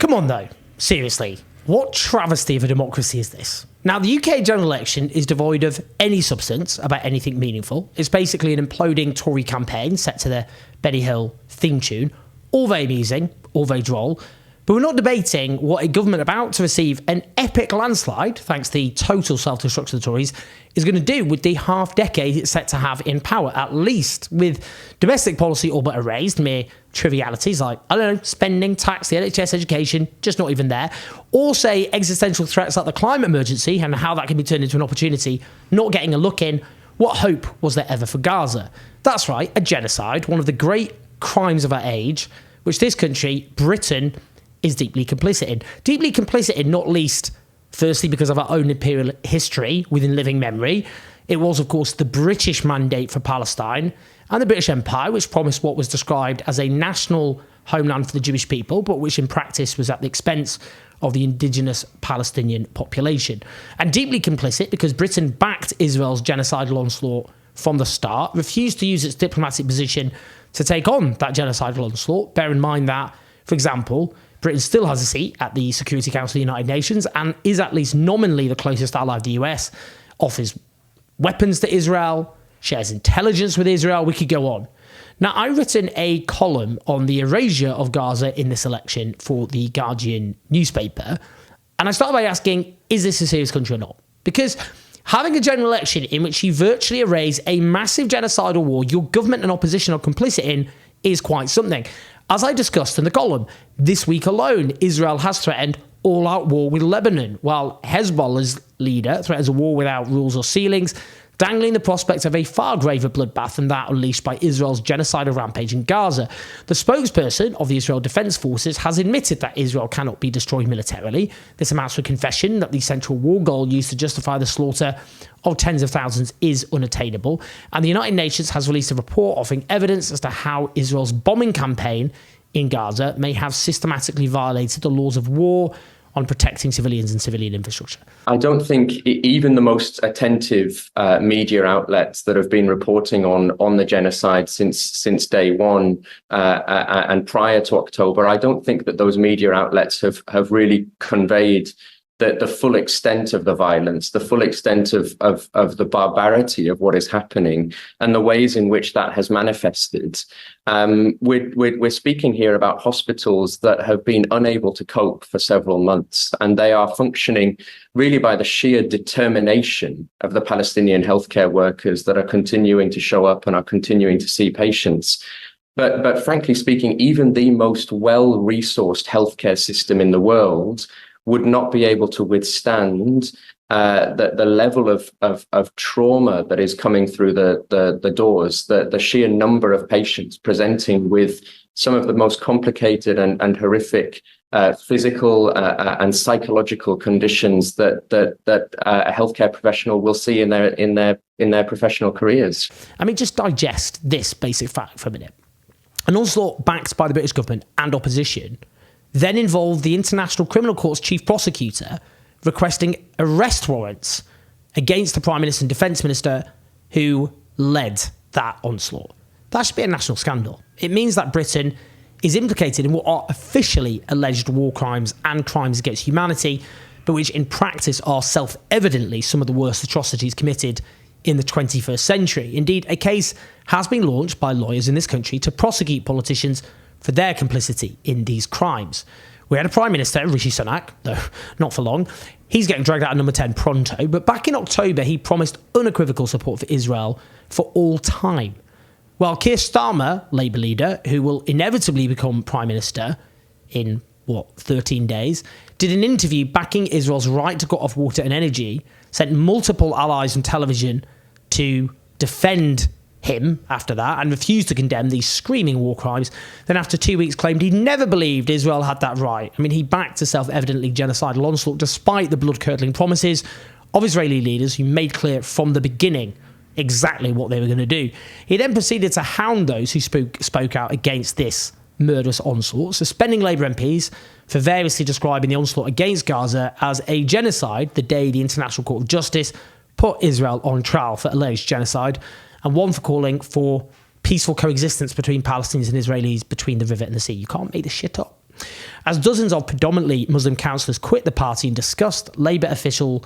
Come on though, seriously, what travesty of a democracy is this? Now, the UK general election is devoid of any substance about anything meaningful. It's basically an imploding Tory campaign set to the Benny Hill theme tune, all very amusing, all very droll. But we're not debating what a government about to receive an epic landslide, thanks to the total self-destruction of the Tories, is going to do with the half-decade it's set to have in power, at least with domestic policy all but erased, mere trivialities like, I don't know, spending, tax, the NHS, education, just not even there, or say existential threats like the climate emergency and how that can be turned into an opportunity, not getting a look in. What hope was there ever for Gaza? That's right, a genocide, one of the great crimes of our age, which this country, Britain, is deeply complicit in. Deeply complicit in, not least, firstly, because of our own imperial history within living memory. It was, of course, the British mandate for Palestine and the British Empire, which promised what was described as a national homeland for the Jewish people, but which in practice was at the expense of the indigenous Palestinian population. And deeply complicit because Britain backed Israel's genocidal onslaught from the start, refused to use its diplomatic position to take on that genocidal onslaught. Bear in mind that, for example, Britain still has a seat at the Security Council of the United Nations and is at least nominally the closest ally of the US, offers weapons to Israel, shares intelligence with Israel. We could go on. Now, I've written a column on the erasure of Gaza in this election for the Guardian newspaper. And I started by asking, is this a serious country or not? Because having a general election in which you virtually erase a massive genocidal war your government and opposition are complicit in is quite something. As I discussed in the column, this week alone, Israel has threatened all-out war with Lebanon, while Hezbollah's leader threatens a war without rules or ceilings, dangling the prospect of a far graver bloodbath than that unleashed by Israel's genocidal rampage in Gaza. The spokesperson of the Israel Defense Forces has admitted that Israel cannot be destroyed militarily. This amounts to a confession that the central war goal used to justify the slaughter of tens of thousands is unattainable. And the United Nations has released a report offering evidence as to how Israel's bombing campaign in Gaza may have systematically violated the laws of war on protecting civilians and civilian infrastructure. I don't think even the most attentive media outlets that have been reporting on the genocide since day one and prior to October, I don't think that those media outlets have really conveyed the full extent of the violence, the full extent of the barbarity of what is happening and the ways in which that has manifested. We're speaking here about hospitals that have been unable to cope for several months, and they are functioning really by the sheer determination of the Palestinian healthcare workers that are continuing to show up and are continuing to see patients. But frankly speaking, even the most well-resourced healthcare system in the world would not be able to withstand the level of trauma that is coming through the doors, the sheer number of patients presenting with some of the most complicated and horrific physical and psychological conditions that a healthcare professional will see in their professional careers. I mean, just digest this basic fact for a minute. An onslaught backed by the British government and opposition then involved the International Criminal Court's chief prosecutor requesting arrest warrants against the Prime Minister and Defence Minister who led that onslaught. That should be a national scandal. It means that Britain is implicated in what are officially alleged war crimes and crimes against humanity, but which in practice are self-evidently some of the worst atrocities committed in the 21st century. Indeed, a case has been launched by lawyers in this country to prosecute politicians for their complicity in these crimes. We had a Prime Minister, Rishi Sunak, though not for long. He's getting dragged out of number 10 pronto, but back in October, he promised unequivocal support for Israel for all time. Well, Keir Starmer, Labour leader, who will inevitably become Prime Minister in, 13 days, did an interview backing Israel's right to cut off water and energy, sent multiple allies on television to defend him after that and refused to condemn these screaming war crimes. Then after 2 weeks claimed he never believed Israel had that right. I mean, he backed a self-evidently genocidal onslaught despite the blood-curdling promises of Israeli leaders who made clear from the beginning exactly what they were going to do. He then proceeded to hound those who spoke out against this murderous onslaught, suspending Labour MPs for variously describing the onslaught against Gaza as a genocide the day the International Court of Justice put Israel on trial for alleged genocide, and one for calling for peaceful coexistence between Palestinians and Israelis between the river and the sea. You can't make this shit up. As dozens of predominantly Muslim councillors quit the party and discussed, a Labour official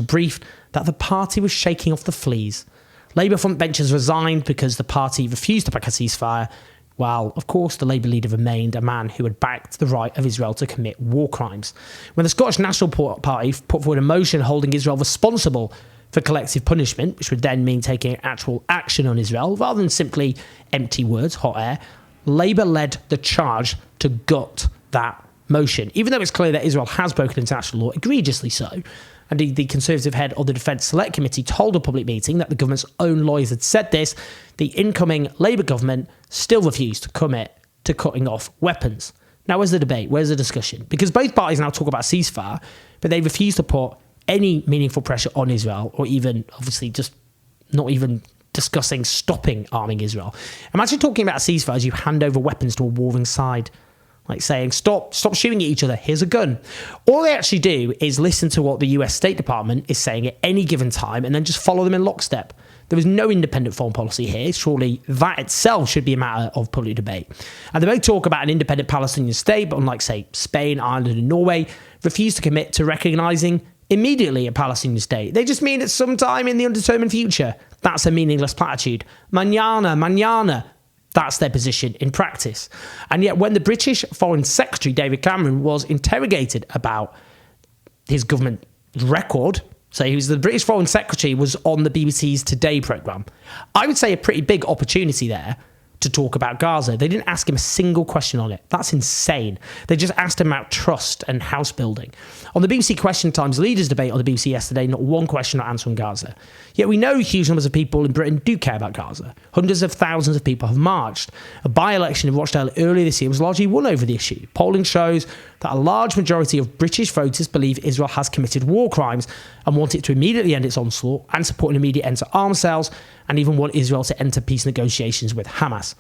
briefed that the party was shaking off the fleas. Labour frontbenchers resigned because the party refused to back a ceasefire, while, of course, the Labour leader remained a man who had backed the right of Israel to commit war crimes. When the Scottish National Party put forward a motion holding Israel responsible for collective punishment, which would then mean taking actual action on Israel, rather than simply empty words, hot air, Labour led the charge to gut that motion, even though it's clear that Israel has broken international law, egregiously so. Indeed, the Conservative head of the Defence Select Committee told a public meeting that the government's own lawyers had said this. The incoming Labour government still refused to commit to cutting off weapons. Now, where's the debate? Where's the discussion? Because both parties now talk about ceasefire, but they refuse to put any meaningful pressure on Israel, or even, obviously, just not even discussing stopping arming Israel. Imagine talking about a ceasefire as you hand over weapons to a warring side. Like saying, stop shooting at each other, here's a gun. All they actually do is listen to what the US State Department is saying at any given time and then just follow them in lockstep. There is no independent foreign policy here. Surely that itself should be a matter of public debate. And they both talk about an independent Palestinian state, but unlike, say, Spain, Ireland and Norway, refuse to commit to recognising immediately a Palestinian state. They just mean at some time in the undetermined future. That's a meaningless platitude. Mañana. That's their position in practice. And yet when the British Foreign Secretary, David Cameron, was interrogated about his government record, so he was the British Foreign Secretary, was on the BBC's Today programme. I would say a pretty big opportunity there to talk about Gaza. They didn't ask him a single question on it. That's insane. They just asked him about trust and house building. On the BBC Question Time's leaders debate on the BBC yesterday, not one question or answer on Gaza. Yet we know huge numbers of people in Britain do care about Gaza. Hundreds of thousands of people have marched. A by-election in Rochdale earlier this year was largely won over the issue. Polling shows that a large majority of British voters believe Israel has committed war crimes and want it to immediately end its onslaught and support an immediate end to arms sales, and even want Israel to enter peace negotiations with Hamas.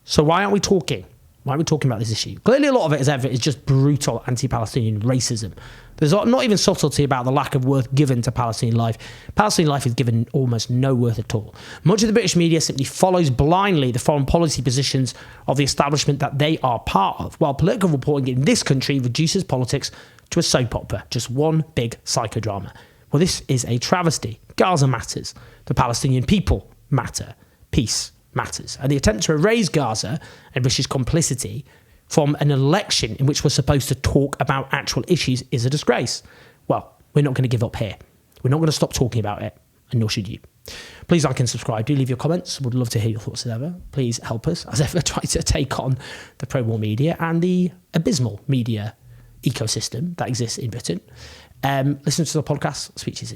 So why aren't we talking? Why are we talking about this issue? Clearly a lot of it, as ever, is just brutal anti-Palestinian racism. There's not even subtlety about the lack of worth given to Palestinian life. Palestinian life is given almost no worth at all. Much of the British media simply follows blindly the foreign policy positions of the establishment that they are part of, while political reporting in this country reduces politics to a soap opera, just one big psychodrama. Well, this is a travesty. Gaza matters. The Palestinian people matter. Peace matters. And the attempt to erase Gaza and British complicity from an election in which we're supposed to talk about actual issues is a disgrace. Well, we're not going to give up here. We're not going to stop talking about it, and nor should you. Please like and subscribe. Do leave your comments. Would love to hear your thoughts as ever. Please help us, as ever, try to take on the pro-war media and the abysmal media ecosystem that exists in Britain. Listen to the podcast. Speak to you soon.